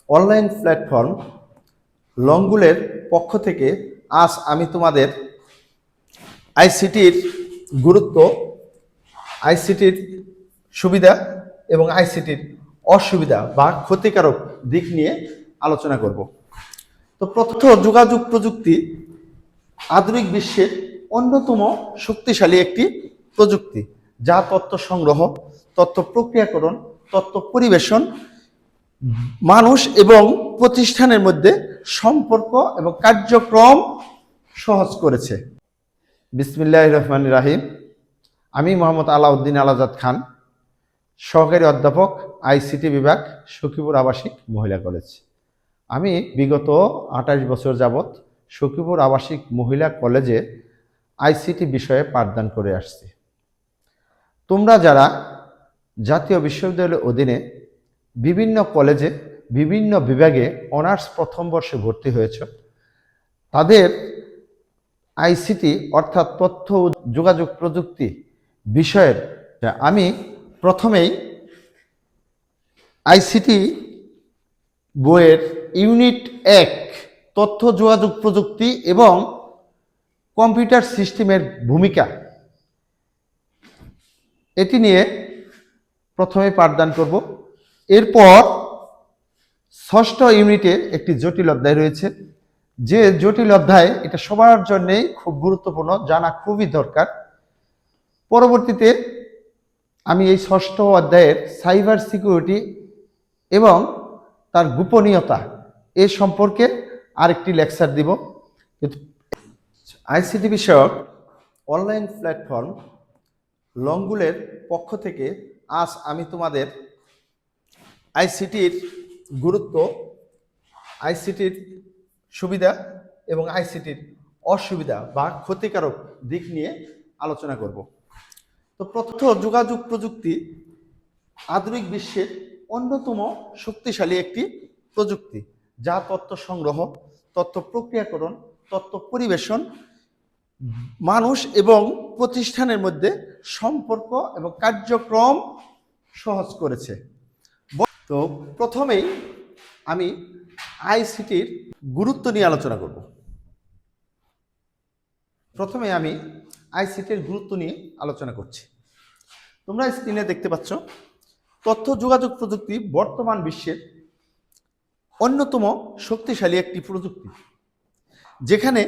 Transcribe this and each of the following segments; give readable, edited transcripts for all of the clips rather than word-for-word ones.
Online platform লংগুলের পক্ষ থেকে আজ আমি তোমাদের আইসিটির গুরুত্ব, আইসিটির সুবিধা এবং আইসিটির অসুবিধা বা ক্ষতিকারক দিক নিয়ে আলোচনা করব। তো তথ্য যোগাযোগ প্রযুক্তি আধুনিক বিশ্বের অন্যতম শক্তিশালী একটি প্রযুক্তি, যা তথ্য সংগ্রহ, তথ্য প্রক্রিয়াকরণ, তথ্য পরিবেশন, মানুষ এবং প্রতিষ্ঠানের মধ্যে সম্পর্ক এবং কার্যক্রম সহজ করেছে। বিসমিল্লাহির রহমানির রহিম। আমি মোহাম্মদ আলাউদ্দিন আলাজাদ খান, সহকারী অধ্যাপক, আইসিটি বিভাগ, সখীপুর আবাসিক মহিলা কলেজ। আমি বিগত 28 বছর যাবৎ সখীপুর আবাসিক মহিলা কলেজে আইসিটি বিষয়ে পাঠদান করে আসছি। তোমরা যারা জাতীয় বিশ্ববিদ্যালয়ের অধীনে বিভিন্ন কলেজে বিভিন্ন বিভাগে অনার্স প্রথম বর্ষে ভর্তি হয়েছ, তাদের আইসিটি অর্থাৎ তথ্য যোগাযোগ প্রযুক্তি বিষয়ের আমি প্রথমেই আইসিটি বইয়ের ইউনিট 1 তথ্য যোগাযোগ প্রযুক্তি এবং কম্পিউটার সিস্টেমের ভূমিকা, এটি নিয়ে প্রথমে পাঠদান করব। এরপর ষষ্ঠ ইউনিটে একটি জটিল অধ্যায় রয়েছে, যে জটিল অধ্যায় এটা সবার জন্যেই খুব গুরুত্বপূর্ণ, জানা খুবই দরকার। পরবর্তীতে আমি এই ষষ্ঠ অধ্যায়ের সাইবার সিকিউরিটি এবং তার গোপনীয়তা এ সম্পর্কে আরেকটি লেকচার দিব। আইসিটি বিষয়ক অনলাইন প্ল্যাটফর্ম লংগুলের পক্ষ থেকে আজ আমি তোমাদের আইসিটির গুরুত্ব, আইসিটির সুবিধা এবং আইসিটির অসুবিধা বা ক্ষতিকারক দিক নিয়ে আলোচনা করব। তো তথ্য যোগাযোগ প্রযুক্তি আধুনিক বিশ্বের অন্যতম শক্তিশালী একটি প্রযুক্তি, যা তথ্য সংগ্রহ, তথ্য প্রক্রিয়াকরণ, তথ্য পরিবেশন, মানুষ এবং প্রতিষ্ঠানের মধ্যে সম্পর্ক এবং কার্যক্রম সহজ করেছে। তো প্রথমেই আমি আইসিটির গুরুত্ব নিয়ে আলোচনা করব। প্রথমে আমি আইসিটির গুরুত্ব নিয়ে আলোচনা করছি। তোমরা স্ক্রিনে দেখতে পাচ্ছ, তথ্য যোগাযোগ প্রযুক্তি বর্তমান বিশ্বের অন্যতম শক্তিশালী একটি প্রযুক্তি, যেখানে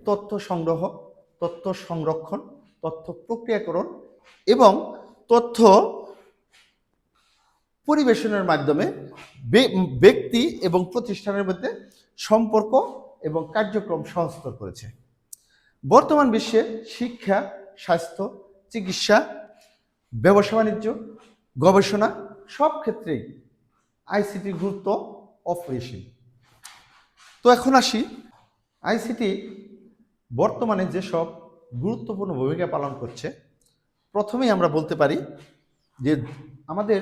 তথ্য সংগ্রহ, তথ্য সংরক্ষণ, তথ্য প্রক্রিয়াকরণ এবং তথ্য পরিবেশনের মাধ্যমে ব্যক্তি এবং প্রতিষ্ঠানের মধ্যে সম্পর্ক এবং কার্যক্রম সহজতর করেছে। বর্তমান বিশ্বে শিক্ষা, স্বাস্থ্য, চিকিৎসা, ব্যবসা বাণিজ্য, গবেষণা সব ক্ষেত্রেই আইসিটির গুরুত্ব অপরিসীম। তো এখন আসি, আইসিটি বর্তমানে যেসব গুরুত্বপূর্ণ ভূমিকা পালন করছে। প্রথমেই আমরা বলতে পারি যে আমাদের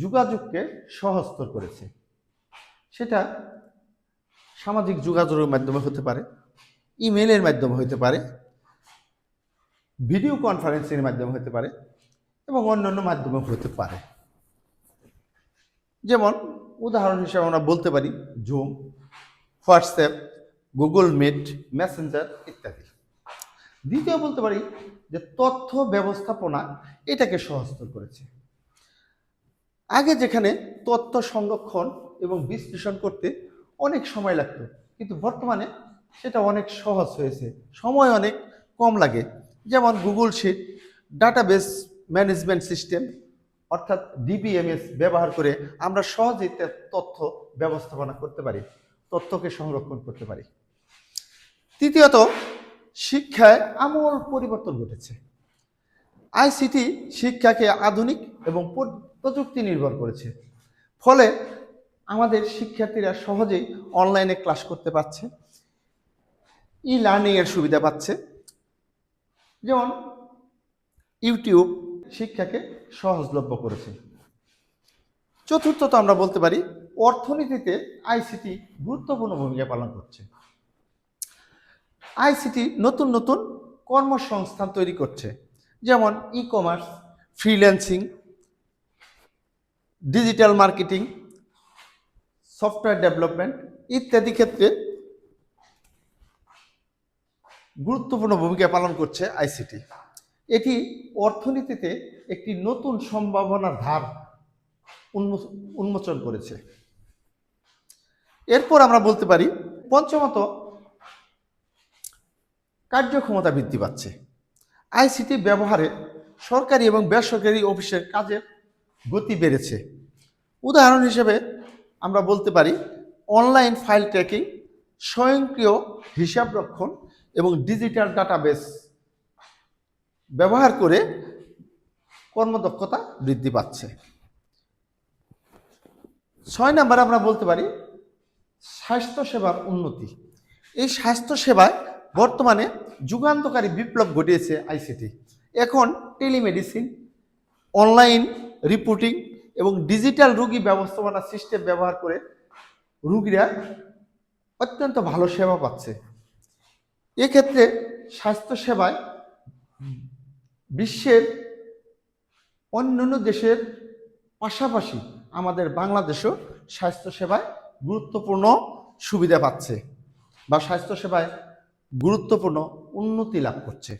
যোগাযোগকে সহজতর করেছে। সেটা সামাজিক যোগাযোগের মাধ্যমে হতে পারে, ইমেলের মাধ্যমে হতে পারে, ভিডিও কনফারেন্সের মাধ্যমে হতে পারে এবং অন্যান্য মাধ্যমে হতে পারে। যেমন উদাহরণ হিসেবে আমরা বলতে পারি Zoom, WhatsApp, Google Meet, Messenger ইত্যাদি। দ্বিতীয় বলতে পারি যে তথ্য ব্যবস্থাপনা এটাকে সহজতর করেছে। আগে যেখানে তথ্য সংরক্ষণ এবং বিশ্লেষণ করতে অনেক সময় লাগতো, কিন্তু বর্তমানে সেটা অনেক সহজ হয়েছে, সময় অনেক কম লাগে। যেমন Google Sheet, database management system অর্থাৎ ডিবিএমএস ব্যবহার করে আমরা সহজেই তথ্য ব্যবস্থাপনা করতে পারি, তথ্যকে সংরক্ষণ করতে পারি। তৃতীয়ত, শিক্ষায় আমূল পরিবর্তন ঘটেছে। আইসিটি শিক্ষাকে আধুনিক এবং প্রযুক্তি নির্ভর করেছে, ফলে আমাদের শিক্ষার্থীরা সহজেই অনলাইনে ক্লাস করতে পারছে, ই লার্নিং এর সুবিধা পাচ্ছে। যেমন ইউটিউব শিক্ষাকে সহজলভ্য করেছে। চতুর্থত আমরা বলতে পারি অর্থনীতিতে আইসিটি গুরুত্বপূর্ণ ভূমিকা পালন করছে। আইসিটি নতুন নতুন কর্মসংস্থান তৈরি করছে, যেমন e commerce, freelancing, digital marketing, software development ইত্যাদি ক্ষেত্রে গুরুত্বপূর্ণ ভূমিকা পালন করছে আইসিটি। এটি অর্থনীতিতে একটি নতুন সম্ভাবনার ধার উন্মোচন করেছে। এরপর আমরা বলতে পারি পঞ্চমত, কার্যক্ষমতা বৃদ্ধি পাচ্ছে। আইসিটি ব্যবহারে সরকারি এবং বেসরকারি অফিসের কাজের গতি বেড়েছে। উদাহরণ হিসেবে আমরা বলতে পারি অনলাইন ফাইল ট্র্যাকিং, স্বয়ংক্রিয় হিসাব রক্ষণ এবং ডিজিটাল ডাটাবেস ব্যবহার করে কর্মদক্ষতা বৃদ্ধি পাচ্ছে। 6 নম্বরে আমরা বলতে পারি স্বাস্থ্যসেবার উন্নতি। এই স্বাস্থ্যসেবায় বর্তমানে যুগান্তকারী বিপ্লব ঘটিয়েছে আইসিটি। এখন টেলিমেডিসিন, অনলাইন রিপোর্টিং এবং ডিজিটাল রোগী ব্যবস্থাপনা সিস্টেম ব্যবহার করে রোগীরা অত্যন্ত ভালো সেবা পাচ্ছে। এক্ষেত্রে স্বাস্থ্যসেবায় বিশ্বের অন্যান্য দেশের পাশাপাশি আমাদের বাংলাদেশও স্বাস্থ্যসেবায় গুরুত্বপূর্ণ সুবিধা পাচ্ছে বা স্বাস্থ্যসেবায় গুরুত্বপূর্ণ উন্নতি লাভ করছে।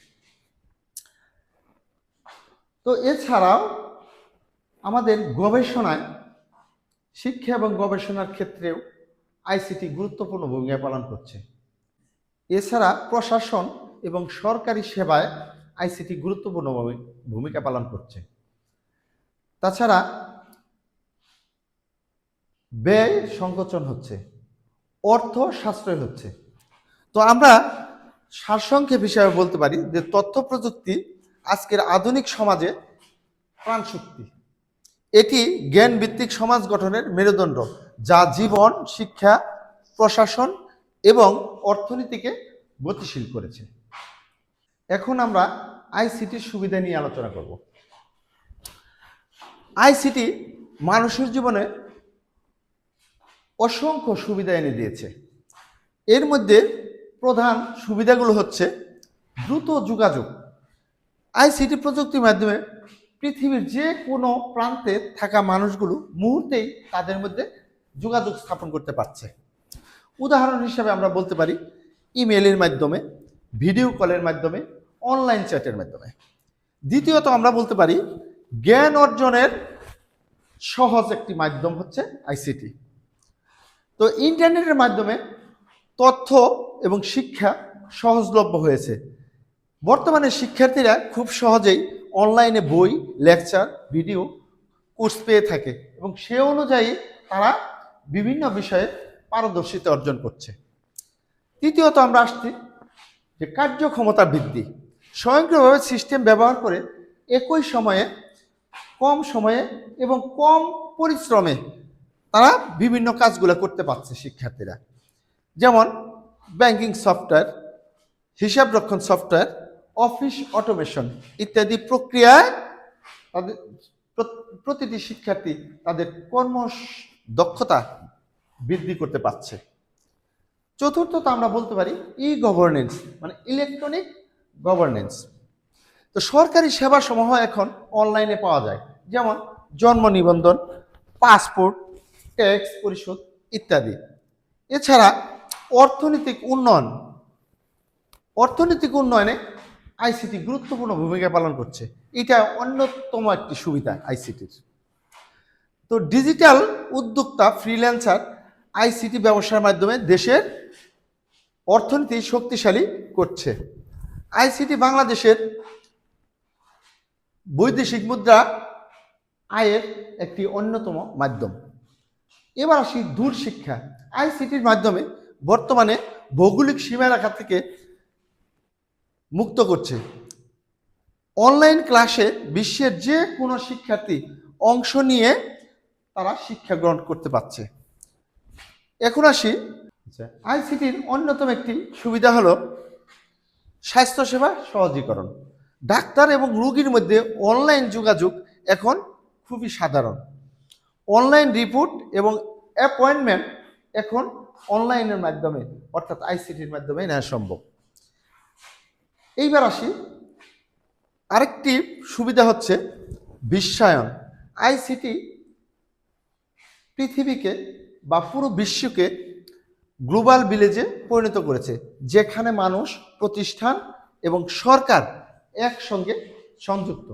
তো এছাড়াও আমাদের গবেষণায়, শিক্ষা এবং গবেষণার ক্ষেত্রেও আইসিটি গুরুত্বপূর্ণ ভূমিকা পালন করছে। এছাড়া প্রশাসন এবং সরকারি সেবায় আইসিটি গুরুত্বপূর্ণ ভূমিকা পালন করছে। তাছাড়া ব্যয় সংকোচন হচ্ছে, অর্থ সাশ্রয় হচ্ছে। তো আমরা সারসংক্ষেপ হিসাবে বলতে পারি যে তথ্য প্রযুক্তি আজকের আধুনিক সমাজে প্রাণশক্তি। এটি জ্ঞানভিত্তিক সমাজ গঠনের মেরুদণ্ড, যা জীবন, শিক্ষা, প্রশাসন এবং অর্থনীতিকে গতিশীল করেছে। এখন আমরা আইসিটির সুবিধা নিয়ে আলোচনা করব। আইসিটি মানুষের জীবনে অসংখ্য সুবিধা এনে দিয়েছে। এর মধ্যে প্রধান সুবিধাগুলো হচ্ছে দ্রুত যোগাযোগ। আইসিটি প্রযুক্তির মাধ্যমে পৃথিবীর যে কোনো প্রান্তে থাকা মানুষগুলো মুহূর্তেই তাদের মধ্যে যোগাযোগ স্থাপন করতে পারছে। উদাহরণ হিসাবে আমরা বলতে পারি ইমেলের মাধ্যমে, ভিডিও কলের মাধ্যমে, অনলাইন চ্যাটের মাধ্যমে। দ্বিতীয়ত আমরা বলতে পারি জ্ঞান অর্জনের সহজ একটি মাধ্যম হচ্ছে আইসিটি। তো ইন্টারনেটের মাধ্যমে তথ্য এবং শিক্ষা সহজলভ্য হয়েছে। বর্তমানে শিক্ষার্থীরা খুব সহজেই অনলাইনে বই, লেকচার, ভিডিও কোর্স পেয়ে থাকে এবং সে অনুযায়ী তারা বিভিন্ন বিষয়ে পারদর্শিতা অর্জন করছে। তৃতীয়ত আমরা আসছি যে কার্যক্ষমতা বৃদ্ধি। স্বয়ংক্রিয়ভাবে সিস্টেম ব্যবহার করে একই সময়ে, কম সময়ে এবং কম পরিশ্রমে তারা বিভিন্ন কাজগুলো করতে পারছে শিক্ষার্থীরা। যেমন ব্যাংকিং সফটওয়্যার, হিসাব রক্ষণ সফটওয়্যার, অফিস অটোমেশন ইত্যাদি প্রক্রিয়ায় তাদের প্রতিটি শিক্ষার্থী তাদের কর্মদক্ষতা বৃদ্ধি করতে পারছে। চতুর্থত আমরা বলতে পারি ই গভর্নেন্স, মানে ইলেকট্রনিক গভর্নেন্স। তো সরকারি সেবাসমূহ এখন অনলাইনে পাওয়া যায়, যেমন জন্ম নিবন্ধন, পাসপোর্ট, ট্যাক্স পরিশোধ ইত্যাদি। এছাড়া অর্থনৈতিক উন্নয়নে আইসিটি গুরুত্বপূর্ণ ভূমিকা পালন করছে। এটা অন্যতম একটি সুবিধা আইসিটির। তো ডিজিটাল উদ্যোক্তা, ফ্রিল্যান্সার আইসিটি ব্যবসার মাধ্যমে দেশের অর্থনীতি শক্তিশালী করছে। আইসিটি বাংলাদেশের বৈদেশিক মুদ্রা আয়ের একটি অন্যতম মাধ্যম। এবার আসি দূর শিক্ষা। আইসিটির মাধ্যমে বর্তমানে ভৌগোলিক সীমারেখা থেকে মুক্ত করছে। অনলাইন ক্লাসে বিশ্বের যে কোনো শিক্ষার্থী অংশ নিয়ে তারা শিক্ষা গ্রহণ করতে পারছে। এখন আসি আইসিটির অন্যতম একটি সুবিধা হলো স্বাস্থ্যসেবা সহজীকরণ। ডাক্তার এবং রোগীর মধ্যে অনলাইন যোগাযোগ এখন খুবই সাধারণ। অনলাইন রিপোর্ট এবং অ্যাপয়েন্টমেন্ট এখন অনলাইনের মাধ্যমে, অর্থাৎ আইসিটির মাধ্যমে নেওয়া সম্ভব। এইবার আসি আরেকটি সুবিধা হচ্ছে বিশ্বায়ন। আইসিটি পৃথিবীকে বা পুরো বিশ্বকে গ্লোবাল ভিলেজে পরিণত করেছে, যেখানে মানুষ, প্রতিষ্ঠান এবং সরকার একসঙ্গে সংযুক্ত।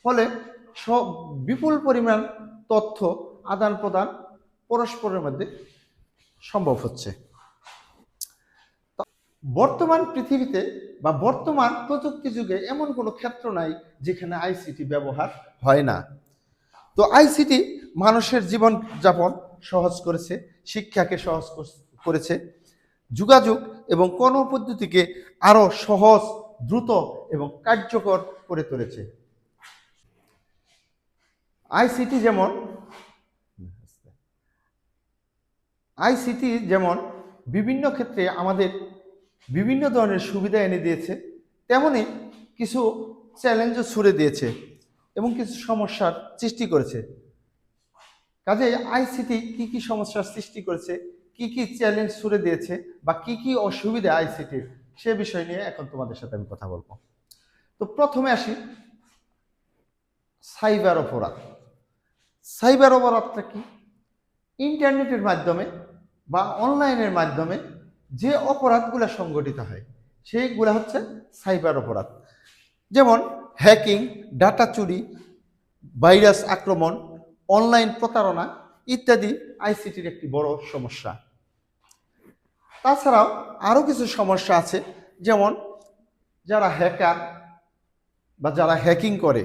ফলে সব বিপুল পরিমাণ তথ্য আদান প্রদান পরস্পরের মধ্যে সম্ভব হচ্ছে। বর্তমান পৃথিবীতে বা বর্তমান প্রযুক্তি যুগে এমন কোনো ক্ষেত্র নাই যেখানে আইসিটি ব্যবহার হয় না। তো আইসিটি মানুষের জীবনযাপন সহজ করেছে, শিক্ষাকে সহজ করেছে, যোগাযোগ এবং কর্মপদ্ধতিকে আরও সহজ, দ্রুত এবং কার্যকর করে তুলেছে। আইসিটি যেমন বিভিন্ন ক্ষেত্রে আমাদের বিভিন্ন ধরনের সুবিধা এনে দিয়েছে, তেমনি কিছু চ্যালেঞ্জও ছুড়ে দিয়েছে এবং কিছু সমস্যার সৃষ্টি করেছে। কাজে আইসিটি কি কি সমস্যার সৃষ্টি করেছে, কি কি চ্যালেঞ্জ ছুড়ে দিয়েছে বা কি কি অসুবিধা আইসিটির, সে বিষয় নিয়ে এখন তোমাদের সাথে আমি কথা বলবো। তো প্রথমে আসি সাইবার অপরাধ। সাইবার অপরাধটা কি? ইন্টারনেটের মাধ্যমে বা অনলাইনের মাধ্যমে যে অপরাধগুলো সংগঠিত হয় সেইগুলো হচ্ছে সাইবার অপরাধ। যেমন হ্যাকিং, ডাটা চুরি, ভাইরাস আক্রমণ, অনলাইন প্রতারণা ইত্যাদি আইসিটির একটি বড় সমস্যা। তাছাড়াও আরও কিছু সমস্যা আছে, যেমন যারা হ্যাকার বা যারা হ্যাকিং করে,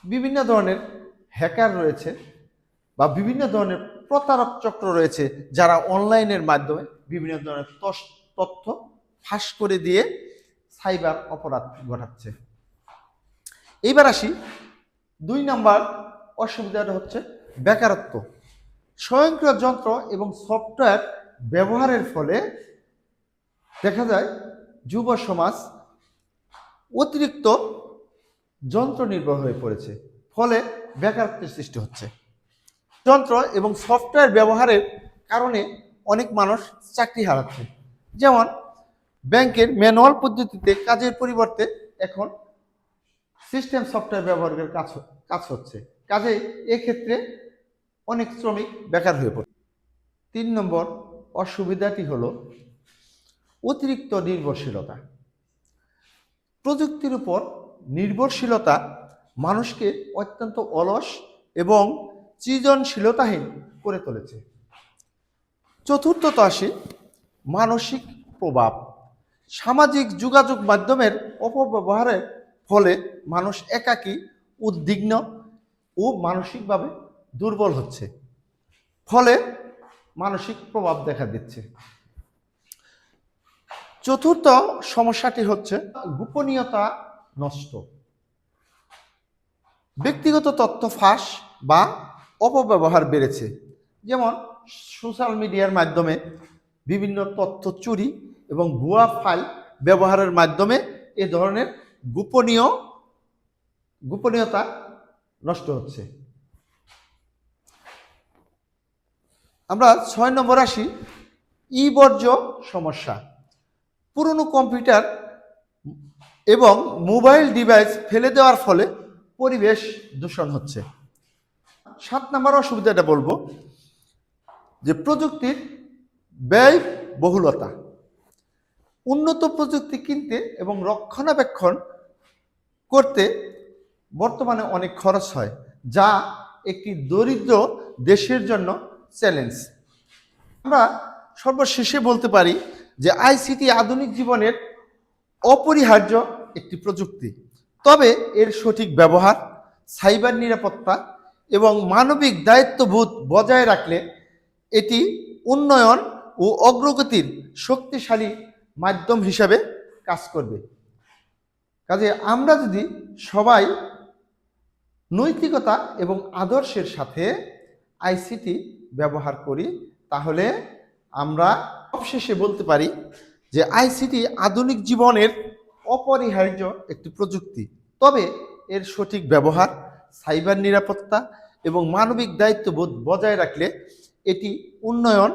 বিভিন্ন ধরনের হ্যাকার রয়েছে বা বিভিন্ন ধরনের প্রতারক চক্র রয়েছে, যারা অনলাইনের মাধ্যমে বিভিন্ন ধরনের তথ্য ফাঁস করে দিয়ে সাইবার অপরাধ ঘটাচ্ছে। এইবার আসি 2 নম্বর অসুবিধাটা হচ্ছে বেকারত্ব। স্বয়ংক্রিয় যন্ত্র এবং সফটওয়্যার ব্যবহারের ফলে দেখা যায় যুব সমাজ অতিরিক্ত যন্ত্র নির্ভর হয়ে পড়েছে, ফলে বেকারত্বের সৃষ্টি হচ্ছে। যন্ত্র এবং সফটওয়্যার ব্যবহারের কারণে অনেক মানুষ চাকরি হারাচ্ছে। যেমন ব্যাংকের ম্যানুয়াল পদ্ধতিতে কাজের পরিবর্তে এখন সিস্টেম সফটওয়্যার ব্যবহারের কাজ হচ্ছে। কাজে এক্ষেত্রে অনেক শ্রমিক বেকার হয়ে পড়ে। 3 নম্বর অসুবিধাটি হলো অতিরিক্ত নির্ভরশীলতা। প্রযুক্তির উপর নির্ভরশীলতা মানুষকে অত্যন্ত অলস এবং সৃজনশীলতাহীন করে তুলেছে। চতুর্থত আসি মানসিক প্রভাব। সামাজিক যোগাযোগ মাধ্যমের অপব্যবহারের ফলে মানুষ একাকী, উদ্বিগ্ন ও মানসিকভাবে দুর্বল হচ্ছে, ফলে মানসিক প্রভাব দেখা দিচ্ছে। চতুর্থ সমস্যাটি হচ্ছে গোপনীয়তা নষ্ট। ব্যক্তিগত তথ্য ফাঁস বা অপব্যবহার বেড়েছে। যেমন সোশ্যাল মিডিয়ার মাধ্যমে বিভিন্ন তথ্য চুরি এবং ভুয়া ফাইল ব্যবহারের মাধ্যমে এ ধরনের গোপনীয়তা নষ্ট হচ্ছে। আমরা 6 নম্বর আসি ই বর্জ্য সমস্যা। পুরনো কম্পিউটার এবং মোবাইল ডিভাইস ফেলে দেওয়ার ফলে পরিবেশ দূষণ হচ্ছে। 7 নম্বর অসুবিধাটা বলবো যে প্রযুক্তির ব্যয়বহুলতা। উন্নত প্রযুক্তি কিনতে এবং রক্ষণাবেক্ষণ করতে বর্তমানে অনেক খরচ হয়, যা একটি দরিদ্র দেশের জন্য চ্যালেঞ্জ। আমরা সর্বশেষে বলতে পারি যে আইসিটি আধুনিক জীবনের অপরিহার্য একটি প্রযুক্তি, তবে এর সঠিক ব্যবহার, সাইবার নিরাপত্তা এবং মানবিক দায়িত্ববোধ বজায় রাখলে এটি উন্নয়ন ও অগ্রগতির শক্তিশালী মাধ্যম হিসাবে কাজ করবে। কাজে আমরা যদি সবাই নৈতিকতা এবং আদর্শের সাথে আইসিটি ব্যবহার করি, তাহলে আমরা সবশেষে বলতে পারি যে আইসিটি আধুনিক জীবনের অপরিহার্য একটি প্রযুক্তি, তবে এর সঠিক ব্যবহার, সাইবার নিরাপত্তা এবং মানবিক দায়িত্ববোধ বজায় রাখলে এটি উন্নয়ন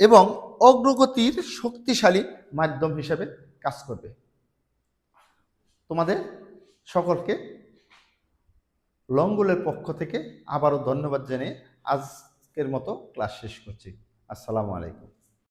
এবং অগ্রগতির শক্তিশালী মাধ্যম হিসেবে কাজ করবে। তোমাদের সকলকে লঙ্গলের পক্ষ থেকে আবারও ধন্যবাদ জানিয়ে আজ আজকের মতো ক্লাস শেষ করছি। আসসালামু আলাইকুম।